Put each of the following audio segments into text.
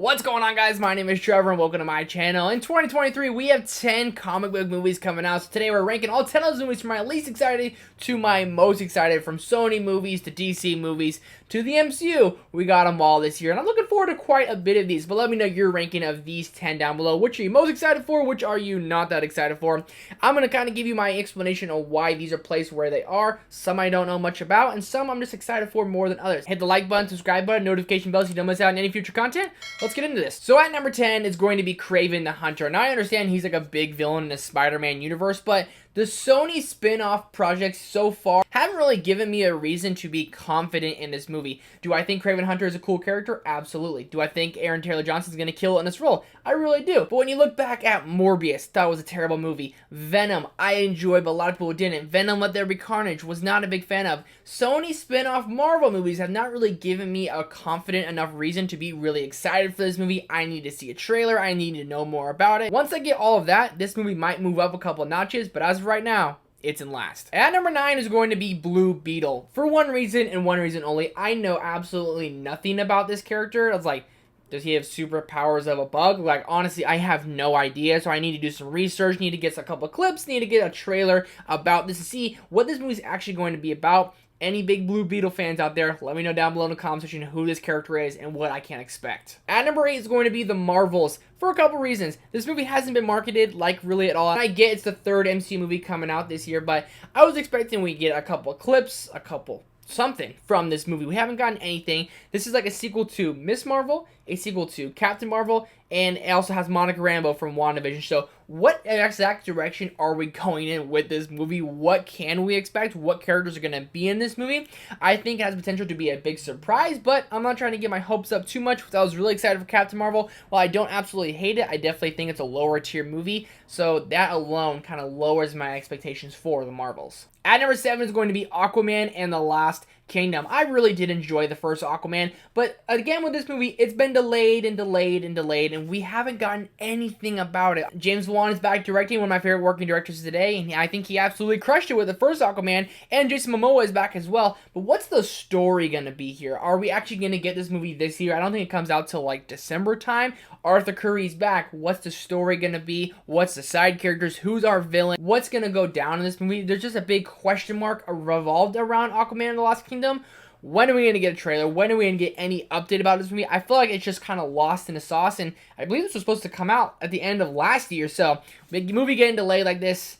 What's going on, guys? My name is Trevor and welcome to my channel. In 2023, we have 10 comic book movies coming out. So today we're ranking all 10 of those movies from my least excited to my most excited, from Sony movies to DC movies to the MCU. We got them all this year and I'm looking forward to quite a bit of these. But let me know your ranking of these 10 down below. Which are you most excited for? Which are you not that excited for? I'm going to kind of give you my explanation of why these are placed where they are. Some I don't know much about and some I'm just excited for more than others. Hit the like button, subscribe button, notification bell so you don't miss out on any future content. Let's get into this. So at number 10 is going to be Kraven the Hunter. Now I understand he's like a big villain in the Spider-Man universe, but the Sony spin-off projects so far haven't really given me a reason to be confident in this movie. Do I think Kraven Hunter is a cool character? Absolutely. Do I think Aaron Taylor Johnson is going to kill it in this role? I really do. But when you look back at Morbius, that was a terrible movie. Venom, I enjoyed, but a lot of people didn't. Venom Let There Be Carnage, was not a big fan of. Sony spin-off Marvel movies have not really given me a confident enough reason to be really excited for this movie. I need to see a trailer. I need to know more about it. Once I get all of that, this movie might move up a couple of notches, but as of right now, it's in last. At number 9 is going to be Blue Beetle. For one reason and one reason only. I know absolutely nothing about this character. It's like, does he have superpowers of a bug? Like, honestly, I have no idea. So I need to do some research, need to get a couple of clips, need to get a trailer about this to see what this movie is actually going to be about. Any big Blue Beetle fans out there, let me know down below in the comment section who this character is and what I can expect. At number 8 is going to be The Marvels, for a couple reasons. This movie hasn't been marketed like really at all. And I get it's the third MCU movie coming out this year, but I was expecting we get a couple of clips, something from this movie. We haven't gotten anything. This is like a sequel to Miss Marvel, a sequel to Captain Marvel, and it also has Monica Rambeau from WandaVision. So what exact direction are we going in with this movie? What can we expect? What characters are going to be in this movie? I think it has potential to be a big surprise, but I'm not trying to get my hopes up too much because I was really excited for Captain Marvel. While I don't absolutely hate it, I definitely think it's a lower tier movie. So that alone kind of lowers my expectations for the Marvels. At number 7 is going to be Aquaman and the Lost Kingdom. I really did enjoy the first Aquaman, but again with this movie, it's been delayed and delayed and delayed, and we haven't gotten anything about it. James Wan is back directing, one of my favorite working directors today, and I think he absolutely crushed it with the first Aquaman, and Jason Momoa is back as well. But what's the story gonna be here? Are we actually gonna get this movie this year? I don't think it comes out till like December time. Arthur Curry's back. What's the story gonna be? What's the side characters? Who's our villain? What's gonna go down in this movie? There's just a big question mark revolved around Aquaman and the Lost Kingdom. When are we going to get a trailer? When are we going to get any update about this movie? I feel like it's just kind of lost in the sauce, and I believe this was supposed to come out at the end of last year, so big movie getting delayed like this,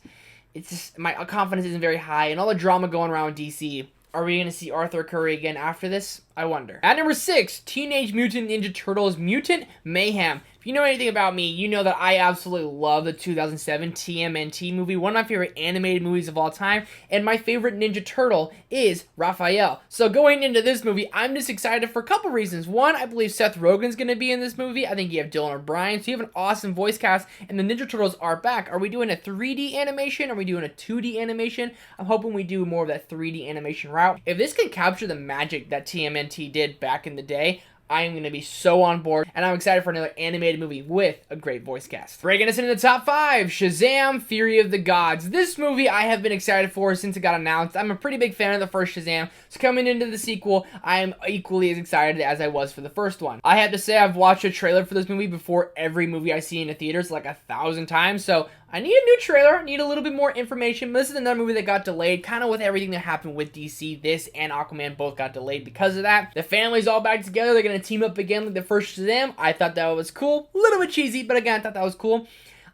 it's just, my confidence isn't very high, and all the drama going around DC. Are we going to see Arthur Curry again after this? I wonder. At number 6, Teenage Mutant Ninja Turtles Mutant Mayhem. If you know anything about me, you know that I absolutely love the 2007 TMNT movie, one of my favorite animated movies of all time, and my favorite Ninja Turtle is Raphael. So going into this movie, I'm just excited for a couple reasons. One, I believe Seth Rogen's going to be in this movie. I think you have Dylan O'Brien, so you have an awesome voice cast, and the Ninja Turtles are back. Are we doing a 3D animation? Are we doing a 2D animation? I'm hoping we do more of that 3D animation route. If this can capture the magic that TMNT did back in the day, I am going to be so on board, and I'm excited for another animated movie with a great voice cast. Breaking us into the top 5, Shazam! Fury of the Gods. This movie I have been excited for since it got announced. I'm a pretty big fan of the first Shazam, so coming into the sequel, I am equally as excited as I was for the first one. I have to say I've watched a trailer for this movie before every movie I see in the theaters like 1,000 times, so I need a new trailer, I need a little bit more information. This is another movie that got delayed, kind of with everything that happened with DC. This and Aquaman both got delayed because of that. The family's all back together, they're going to team up again like the first Shazam. I thought that was cool. A little bit cheesy, but again, I thought that was cool.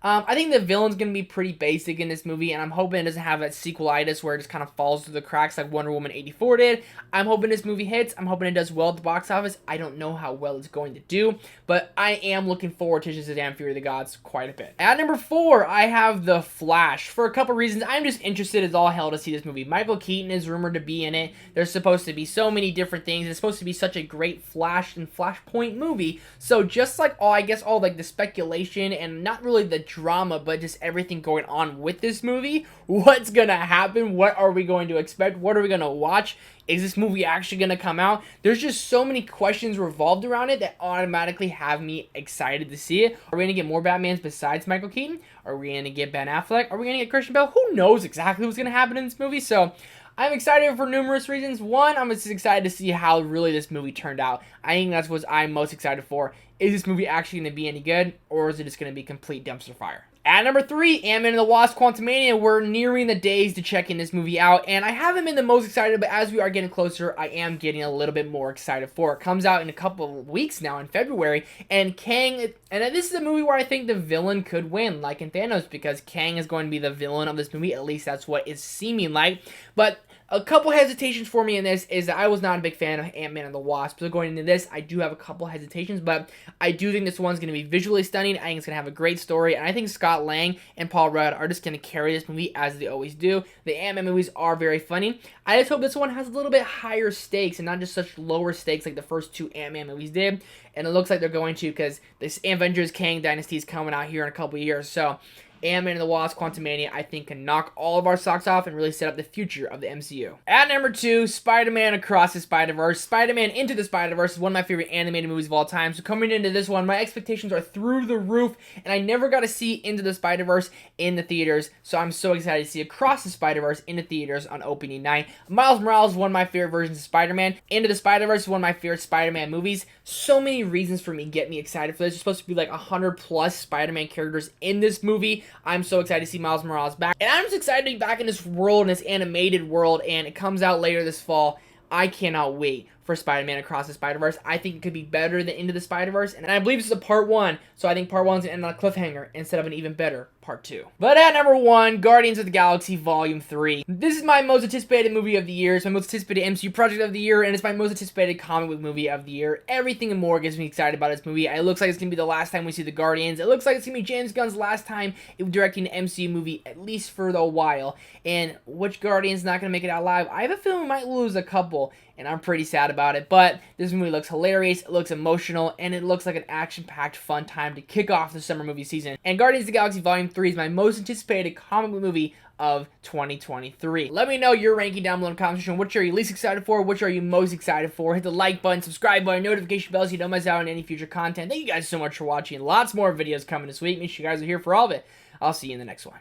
I think the villain's going to be pretty basic in this movie, and I'm hoping it doesn't have that sequelitis where it just kind of falls through the cracks like Wonder Woman 84 did. I'm hoping this movie hits. I'm hoping it does well at the box office. I don't know how well it's going to do, but I am looking forward to Shazam! Fury of the Gods quite a bit. At number 4, I have The Flash. For a couple reasons, I'm just interested as all hell to see this movie. Michael Keaton is rumored to be in it. There's supposed to be so many different things. It's supposed to be such a great Flash and Flashpoint movie. So just like all like the speculation and not really the drama, but just everything going on with this movie, what's gonna happen? What are we going to expect? What are we gonna watch? Is this movie actually gonna come out? There's just so many questions revolved around it that automatically have me excited to see it. Are we gonna get more Batmans besides Michael Keaton? Are we gonna get Ben Affleck? Are we gonna get Christian Bale? Who knows exactly what's gonna happen in this movie? So I'm excited for numerous reasons. One, I'm just excited to see how really this movie turned out. I think that's what I'm most excited for. is this movie actually going to be any good, or is it just going to be complete dumpster fire? At number 3, Ant-Man and the Wasp: Quantumania. We're nearing the days to checking this movie out, and I haven't been the most excited, but as we are getting closer, I am getting a little bit more excited for it. It comes out in a couple of weeks now, in February, and Kang, and this is a movie where I think the villain could win, like in Thanos, because Kang is going to be the villain of this movie, at least that's what it's seeming like, but a couple hesitations for me in this is that I was not a big fan of Ant-Man and the Wasp. So going into this, I do have a couple hesitations, but I do think this one's going to be visually stunning. I think it's going to have a great story, and I think Scott Lang and Paul Rudd are just going to carry this movie as they always do. The Ant-Man movies are very funny. I just hope this one has a little bit higher stakes and not just such lower stakes like the first 2 Ant-Man movies did. And it looks like they're going to, because this Avengers Kang Dynasty is coming out here in a couple years. So Ant-Man and the Wasp: Quantumania, I think, can knock all of our socks off and really set up the future of the MCU. At number 2, Spider-Man Across the Spiderverse. Spider-Man Into the Spiderverse is one of my favorite animated movies of all time. So coming into this one, my expectations are through the roof, and I never got to see Into the Spiderverse in the theaters. So I'm so excited to see Across the Spiderverse in the theaters on opening night. Miles Morales is one of my favorite versions of Spider-Man. Into the Spiderverse is one of my favorite Spider-Man movies. So many reasons for me to get me excited for this. There's supposed to be like 100 plus Spider-Man characters in this movie. I'm so excited to see Miles Morales back. And I'm just excited to be back in this world, in this animated world, and it comes out later this fall. I cannot wait for Spider-Man Across the Spiderverse. I think it could be better than Into the Spiderverse, and I believe this is a part 1, so I think part 1's going to end on a cliffhanger instead of an even better part 2. But at number 1, Guardians of the Galaxy Volume 3. This is my most anticipated movie of the year. It's my most anticipated MCU project of the year, and it's my most anticipated comic book movie of the year. Everything and more gets me excited about this movie. It looks like it's going to be the last time we see the Guardians. It looks like it's going to be James Gunn's last time directing an MCU movie, at least for a while. And which Guardian's not going to make it out alive? I have a feeling we might lose a couple, and I'm pretty sad about it. But this movie looks hilarious, it looks emotional, and it looks like an action-packed fun time to kick off the summer movie season. And Guardians of the Galaxy Volume 3 is my most anticipated comic book movie of 2023. Let me know your ranking down below in the comment section. Which are you least excited for? Which are you most excited for? Hit the like button, subscribe button, notification bell so you don't miss out on any future content. Thank you guys so much for watching. Lots more videos coming this week. Make sure you guys are here for all of it. I'll see you in the next one.